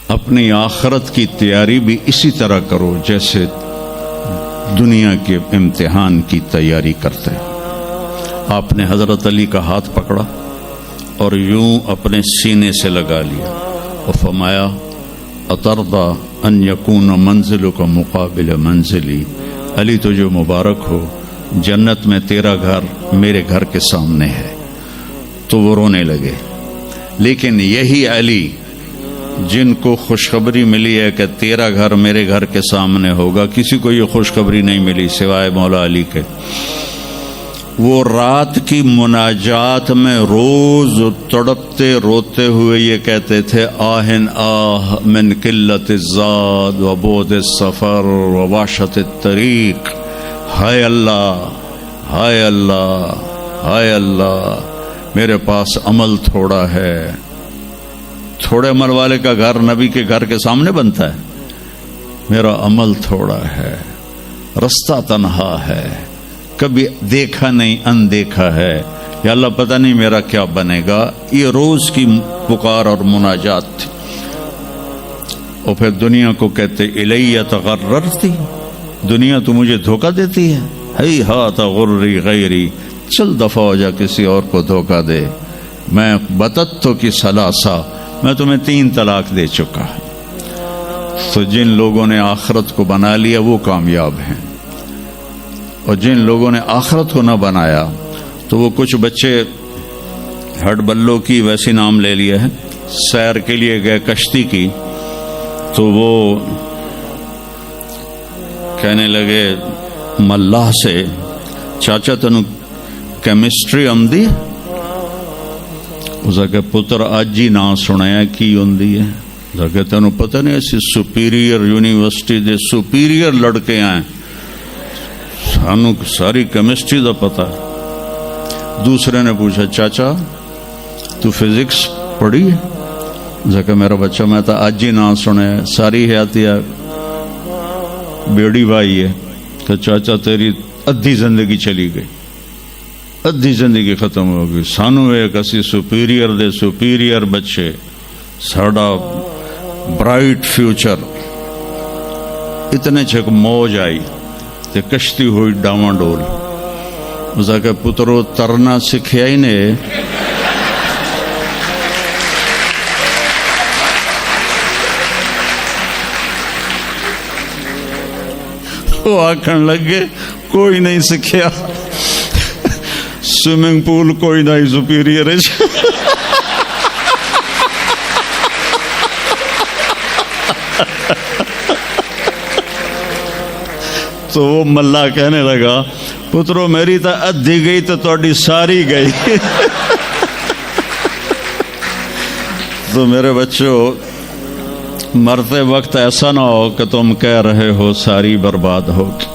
اپنی آخرت کی تیاری بھی اسی طرح کرو جیسے دنیا کے امتحان کی تیاری کرتے ہیں۔ آپ نے حضرت علی کا ہاتھ پکڑا اور یوں اپنے سینے سے لگا لیا اور فرمایا اترضی ان یکون منزلک مقابل منزلی، علی تجھے مبارک ہو، جنت میں تیرا گھر میرے گھر کے سامنے ہے۔ تو وہ رونے لگے۔ لیکن یہی علی جن کو خوشخبری ملی ہے کہ تیرا گھر میرے گھر کے سامنے ہوگا، کسی کو یہ خوشخبری نہیں ملی سوائے مولا علی کے، وہ رات کی مناجات میں روز تڑپتے روتے ہوئے یہ کہتے تھے آہن آہ من قلت الزاد و بعد السفر و وحشت الطریق، ہائے اللہ ہائے اللہ ہائے اللہ، میرے پاس عمل تھوڑا ہے۔ تھوڑے عمل والے کا گھر نبی کے گھر کے سامنے بنتا ہے، میرا عمل تھوڑا ہے، رستہ تنہا ہے، کبھی دیکھا نہیں اندیکھا ہے، یا اللہ پتہ نہیں میرا کیا بنے گا۔ یہ روز کی پکار اور مناجات تھی۔ اور پھر دنیا کو کہتے الیہ تغررتی، دنیا تو مجھے دھوکہ دیتی ہے، ہی ہاتھ غری غیری، چل دفعہ ہو جا کسی اور کو دھوکہ دے، میں بتتو کی ثلاثہ، میں تمہیں 3 طلاق دے چکا۔ تو جن لوگوں نے آخرت کو بنا لیا وہ کامیاب ہیں، اور جن لوگوں نے آخرت کو نہ بنایا تو وہ کچھ بچے ہڈ بلوں کی ویسی نام لے لیے ہیں، سیر کے لیے گئے کشتی کی، تو وہ کہنے لگے ملاح سے چاچا تنو کیمسٹری آمدی ہے؟ کہ پتر اج ہی نہ سنیا کی ہوندی ہے، تینوں پتہ نہیں ایسی سپیریئر یونیورسٹی دے سپیریئر لڑکے آئے، سانو ساری کیمسٹری دا پتہ۔ دوسرے نے پوچھا چاچا تو فزکس پڑھی ہے؟ کہ میرا بچہ میں تو اج ہی نہ سنے، ساری حیاتیہ بیڑی بھائی ہے۔ کہ چاچا تیری ادھی زندگی چلی گئی، ادھی زندگی ختم ہو گئی، سانو ایک اسی سپیریئر دے سپیریئر بچے، ساڑا برائٹ فیوچر۔ اتنے چھک موج آئی تے کشتی ہوئی ڈاواں ڈول۔ اس کہ پترو ترنا سکھیا ہی نے، وہ آکھن لگے کوئی نہیں سکھیا، سوئمنگ پول کوئی نہیں سپیریئر ہے۔ تو وہ ملا کہنے لگا پترو میری تو ادھی گئی تو تھوڑی ساری گئی۔ تو میرے بچوں، مرتے وقت ایسا نہ ہو کہ تم کہہ رہے ہو ساری برباد ہوگی۔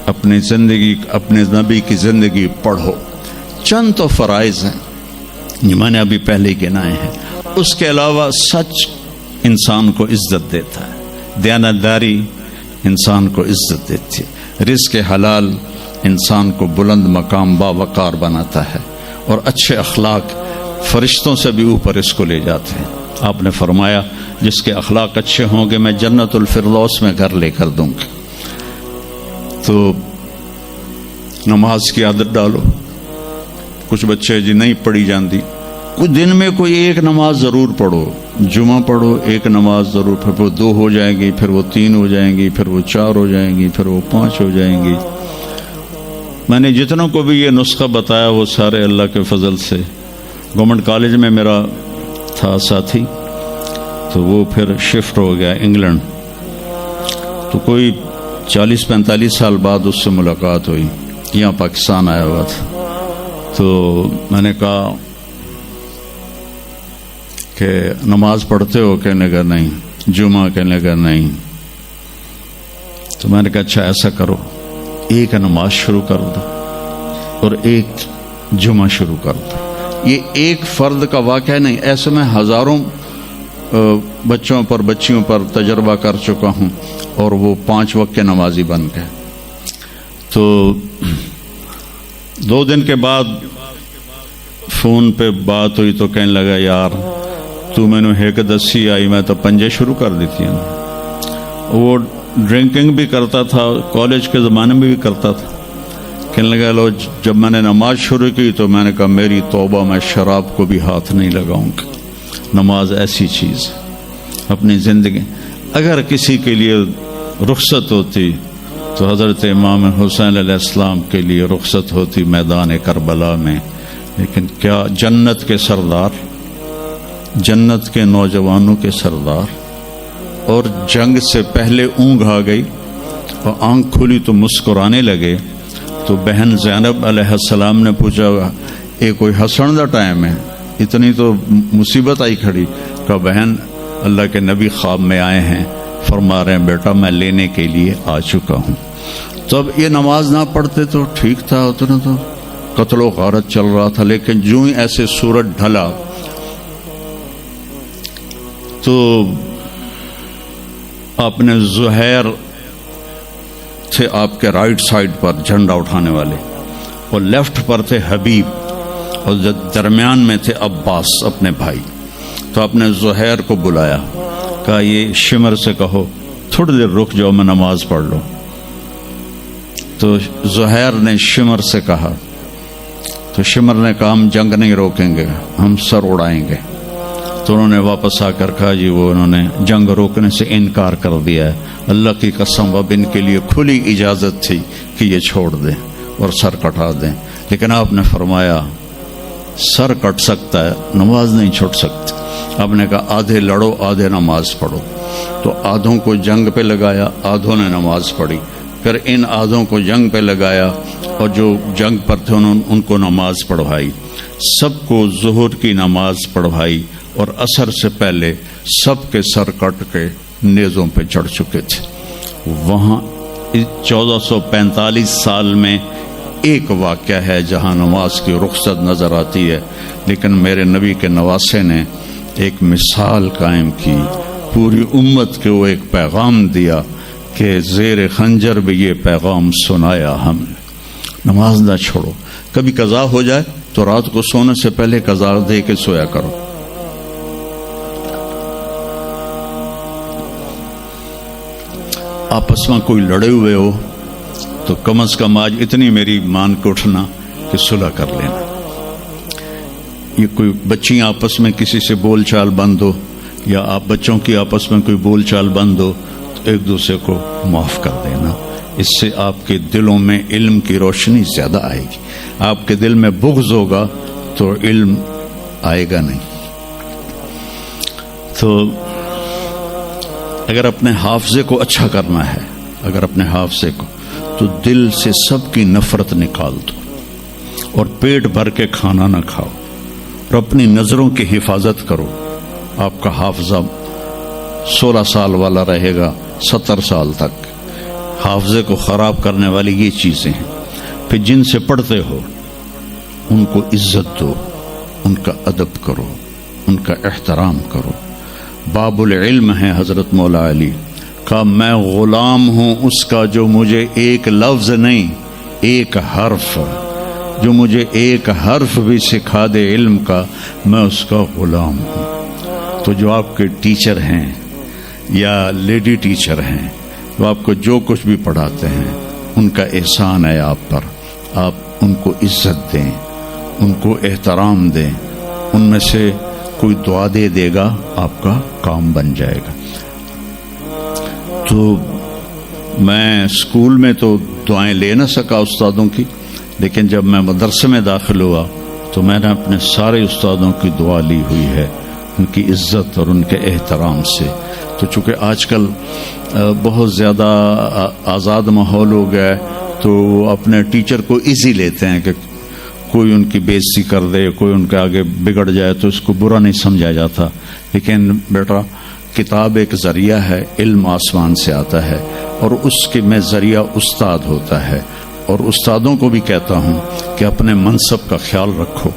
اپنی زندگی، اپنے نبی کی زندگی پڑھو۔ چند تو فرائض ہیں میں نے ابھی پہلے گنائے ہیں، اس کے علاوہ سچ انسان کو عزت دیتا ہے، دیانتداری انسان کو عزت دیتی ہے، رزق حلال انسان کو بلند مقام باوقار بناتا ہے، اور اچھے اخلاق فرشتوں سے بھی اوپر اس کو لے جاتے ہیں۔ آپ نے فرمایا جس کے اخلاق اچھے ہوں گے میں جنت الفردوس میں گھر لے کر دوں گا۔ تو نماز کی عادت ڈالو۔ کچھ بچے جی نہیں پڑھی جاندی، کچھ دن میں کوئی ایک نماز ضرور پڑھو، جمعہ پڑھو ایک نماز ضرور، پھر وہ 2 ہو جائیں گی، پھر وہ 3 ہو جائیں گی، پھر وہ 4 ہو جائیں گی، پھر وہ 5 ہو جائیں گی۔ میں نے جتنوں کو بھی یہ نسخہ بتایا وہ سارے اللہ کے فضل سے، گورنمنٹ کالج میں میرا تھا ساتھی، تو وہ پھر شفٹ ہو گیا انگلینڈ، تو کوئی 40-45 سال بعد اس سے ملاقات ہوئی، یہاں پاکستان آیا ہوا تھا۔ تو میں نے کہا کہ نماز پڑھتے ہو؟ کہنے لگا نہیں۔ جمعہ؟ کہنے لگا نہیں۔ تو میں نے کہا اچھا ایسا کرو، ایک نماز شروع کر دو اور ایک جمعہ شروع کر دو۔ یہ ایک فرد کا واقعہ نہیں، ایسے میں ہزاروں بچوں پر بچیوں پر تجربہ کر چکا ہوں، اور وہ 5 وقت کے نمازی بن گئے۔ تو 2 دن کے بعد فون پہ بات ہوئی تو کہنے لگا یار تو میں نے ایک دسی آئی میں تو پنجے شروع کر دیتی ہیں. وہ ڈرنکنگ بھی کرتا تھا, کالج کے زمانے میں بھی کرتا تھا. کہنے لگا لو جب میں نے نماز شروع کی تو میں نے کہا میری توبہ, میں شراب کو بھی ہاتھ نہیں لگاؤں گا. نماز ایسی چیز اپنی زندگی. اگر کسی کے لیے رخصت ہوتی تو حضرت امام حسین علیہ السلام کے لیے رخصت ہوتی میدان کربلا میں. لیکن کیا جنت کے سردار, جنت کے نوجوانوں کے سردار, اور جنگ سے پہلے اونگ آ گئی اور آنکھ کھلی تو مسکرانے لگے. تو بہن زینب علیہ السلام نے پوچھا یہ کوئی ہنسن کا ٹائم ہے, اتنی تو مصیبت آئی کھڑی. کہ بہن اللہ کے نبی خواب میں آئے ہیں, فرما رہے ہیں بیٹا میں لینے کے لیے آ چکا ہوں. تو اب یہ نماز نہ پڑھتے تو ٹھیک تھا, اتنا تو قتل و غارت چل رہا تھا. لیکن جو ہی ایسے سورج ڈھلا تو آپ نے زہیر تھے آپ کے رائٹ سائڈ پر جھنڈا اٹھانے والے, اور لیفٹ پر تھے حبیب, اور درمیان میں تھے عباس اپنے بھائی. تو آپ نے زہیر کو بلایا, کہا یہ شمر سے کہو تھوڑی دیر رک جاؤ میں نماز پڑھ لوں. تو زہیر نے شمر سے کہا, تو شمر نے کہا ہم جنگ نہیں روکیں گے, ہم سر اڑائیں گے. تو انہوں نے واپس آ کر کہا جی وہ انہوں نے جنگ روکنے سے انکار کر دیا ہے. اللہ کی قسم اب ان کے لیے کھلی اجازت تھی کہ یہ چھوڑ دیں اور سر کٹا دیں. لیکن آپ نے فرمایا سر کٹ سکتا ہے, نماز نہیں چھوڑ سکتی. آپ نے کہا آدھے لڑو آدھے نماز پڑھو. تو آدھوں کو جنگ پہ لگایا, آدھوں نے نماز پڑھی. پھر ان آدھوں کو جنگ پہ لگایا اور جو جنگ پر تھے ان کو نماز پڑھوائی. سب کو ظہر کی نماز پڑھوائی, اور عصر سے پہلے سب کے سر کٹ کے نیزوں پہ چڑھ چکے تھے. وہاں 1445 سال میں ایک واقعہ ہے جہاں نماز کی رخصت نظر آتی ہے. لیکن میرے نبی کے نواسے نے ایک مثال قائم کی, پوری امت کو وہ ایک پیغام دیا کہ زیر خنجر بھی یہ پیغام سنایا ہم نے, نماز نہ چھوڑو. کبھی قضا ہو جائے تو رات کو سونے سے پہلے قضا دے کے سویا کرو. آپس میں کوئی لڑے ہوئے ہو تو کم از کم آج اتنی میری مان کے اٹھنا کہ صلح کر لینا. یہ کوئی بچیاں آپس میں کسی سے بول چال بند ہو, یا آپ بچوں کی آپس میں کوئی بول چال بند ہو, تو ایک دوسرے کو معاف کر دینا. اس سے آپ کے دلوں میں علم کی روشنی زیادہ آئے گی. آپ کے دل میں بغض ہوگا تو علم آئے گا نہیں. تو اگر اپنے حافظے کو اچھا کرنا ہے, اگر اپنے حافظے کو, تو دل سے سب کی نفرت نکال دو, اور پیٹ بھر کے کھانا نہ کھاؤ, اور اپنی نظروں کی حفاظت کرو. آپ کا حافظہ 16 سال والا رہے گا 70 سال تک. حافظے کو خراب کرنے والی یہ چیزیں ہیں. پھر جن سے پڑھتے ہو ان کو عزت دو, ان کا ادب کرو, ان کا احترام کرو. باب العلم ہے حضرت مولا علی کا, میں غلام ہوں اس کا جو مجھے ایک لفظ نہیں ایک حرف, جو مجھے ایک حرف بھی سکھا دے علم کا, میں اس کا غلام ہوں. تو جو آپ کے ٹیچر ہیں یا لیڈی ٹیچر ہیں, جو آپ کو جو کچھ بھی پڑھاتے ہیں, ان کا احسان ہے آپ پر. آپ ان کو عزت دیں, ان کو احترام دیں. ان میں سے کوئی دعا دے گا آپ کا کام بن جائے گا. تو میں اسکول میں تو دعائیں لے نہ سکا استادوں کی, لیکن جب میں مدرسے میں داخل ہوا تو میں نے اپنے سارے استادوں کی دعا لی ہوئی ہے, ان کی عزت اور ان کے احترام سے. تو چونکہ آج کل بہت زیادہ آزاد ماحول ہو گیا ہے, تو اپنے ٹیچر کو ایزی لیتے ہیں کہ کوئی ان کی بے عزتی کر دے, کوئی ان کے آگے بگڑ جائے تو اس کو برا نہیں سمجھا جاتا. لیکن بیٹا کتاب ایک ذریعہ ہے, علم آسمان سے آتا ہے, اور اس کے میں ذریعہ استاد ہوتا ہے. اور استادوں کو بھی کہتا ہوں کہ اپنے منصب کا خیال رکھو,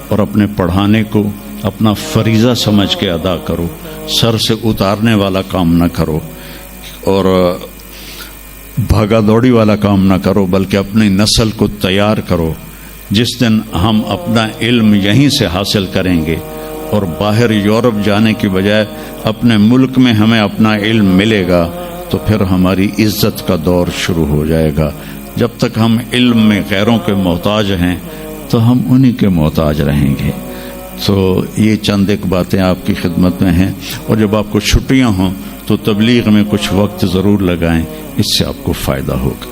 اور اپنے پڑھانے کو اپنا فریضہ سمجھ کے ادا کرو. سر سے اتارنے والا کام نہ کرو, اور بھاگا دوڑی والا کام نہ کرو, بلکہ اپنی نسل کو تیار کرو. جس دن ہم اپنا علم یہیں سے حاصل کریں گے, اور باہر یورپ جانے کی بجائے اپنے ملک میں ہمیں اپنا علم ملے گا تو پھر ہماری عزت کا دور شروع ہو جائے گا. جب تک ہم علم میں غیروں کے محتاج ہیں تو ہم انہی کے محتاج رہیں گے. تو یہ چند ایک باتیں آپ کی خدمت میں ہیں. اور جب آپ کو چھٹیاں ہوں تو تبلیغ میں کچھ وقت ضرور لگائیں، اس سے آپ کو فائدہ ہوگا.